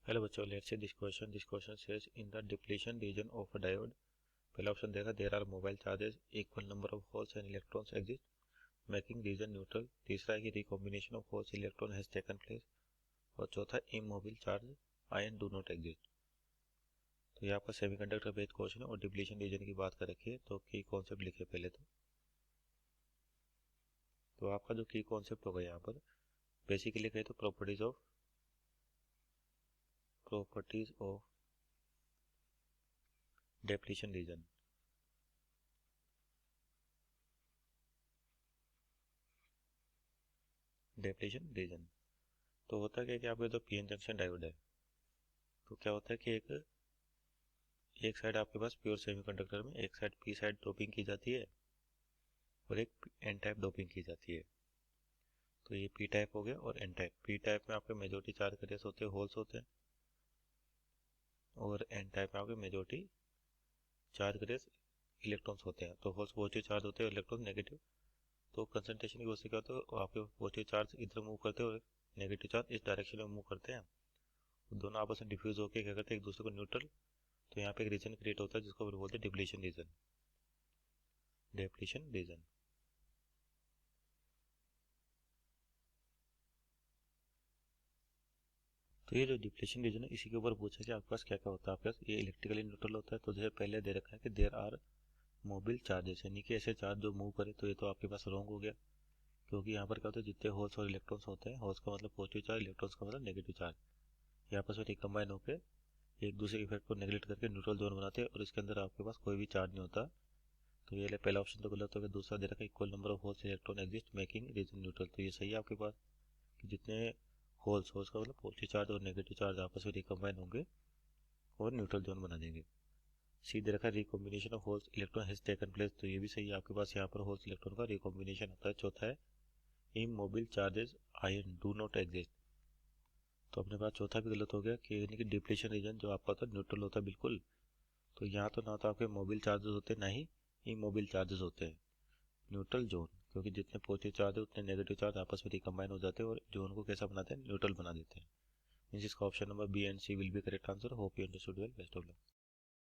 Hello बच्चों, let's see this question. This question says in the depletion region of a diode. पहला option देखा, there are mobile charges equal number of holes and electrons exist making region neutral. तीसरा है कि recombination of holes electron has taken place. और चौथा, immobile charge ion do not exist. तो ये आपका सेमीकंडक्टर बेस्ड क्वेश्चन है और डिप्लीशन रीजन की बात कर रखी है. तो की कॉन्सेप्ट लिखे पहले. तो आपका जो की कॉन्सेप्ट होगा यहाँ पर बेसिकली कहे तो properties of depletion region. Depletion region तो होता क्या है कि आपके तो पीएन जंक्शन डायोड है. तो क्या होता है कि एक साइड आपके पास प्योर सेमीकंडक्टर में एक साइड पी साइड डोपिंग की जाती है और एक एन टाइप डोपिंग की जाती है. तो ये पी टाइप हो गया और एन टाइप. पी टाइप में आपके मेजोरिटी चार्ज करियर्स होते हैं, होल्स होते हैं. और एन टाइप में आपके मेजोरिटी चार्ज करियर्स इलेक्ट्रॉन्स होते हैं. तो होल्स पॉजिटिव चार्ज होते हैं, इलेक्ट्रॉन नेगेटिव. तो कंसंट्रेशन की वजह से क्या होता है, आपके पॉजिटिव चार्ज इधर मूव करते हैं और नेगेटिव चार्ज इस डायरेक्शन में मूव करते हैं. दोनों आपस में डिफ्यूज होकर क्या करते हैं, एक दूसरे को न्यूट्रल. तो यहाँ पे एक रीजन क्रिएट होता है जिसको बोलते हैं डिप्लीशन रीजन. Depletion region. तो ये जो डिप्लीशन रीजन है इसी के ऊपर पूछा कि आपके पास क्या क्या होता है. आपके पास ये इलेक्ट्रिकली न्यूट्रल होता है. तो जैसे पहले दे रखा है कि देयर आर मोबिल चार्जेस, यानी कि ऐसे चार्ज जो मूव करे. तो ये तो आपके पास रॉन्ग हो गया, क्योंकि यहाँ पर क्या होता है, जितने होल्स और इलेक्ट्रॉन्स होते हैं, होल्स का मतलब पॉजिटिव चार्ज, इलेक्ट्रॉन्स का मतलब नेगेटिव चार्ज, ये आपस में रिकम्बाइन होकर एक दूसरे इफेक्ट को नेगलेक्ट करके न्यूट्रल जोन बनाते हैं और इसके अंदर आपके पास कोई भी चार्ज नहीं होता. तो ये पहला ऑप्शन तो गलत हो गया. दूसरा दे रखा है equal number of holes electron exist making region neutral. तो ये सही है आपके पास कि जितने होल्स का मतलब पॉजिटिव चार्ज और नेगेटिव चार्ज आपस में रिकम्बाइन होंगे और न्यूट्रल जोन बना देंगे. सी दे रखा है recombination of holes electron has taken place. तो ये भी सही है आपके पास, यहाँ पर होल्स इलेक्ट्रॉन का रिकॉम्बिनेशन होता है. चौथा है immobile charges ion do not exist. तो अपने पास चौथा भी गलत हो गया कि यानी कि डिप्लीशन रीजन जो आपका होता है न्यूट्रल होता है बिल्कुल. तो यहाँ तो ना तो आपके मोबिल चार्जेस होते हैं, ना ही इमोबिल चार्जेस होते हैं. न्यूट्रल जोन, क्योंकि जितने पॉजिटिव चार्ज है उतने नेगेटिव चार्ज आपस में रिकम्बाइन हो जाते हैं और जोन को कैसा बनाते हैं, न्यूट्रल बना देते हैं. मींस इसका option number B and C will be correct answer. Hope you understood well. Best of luck.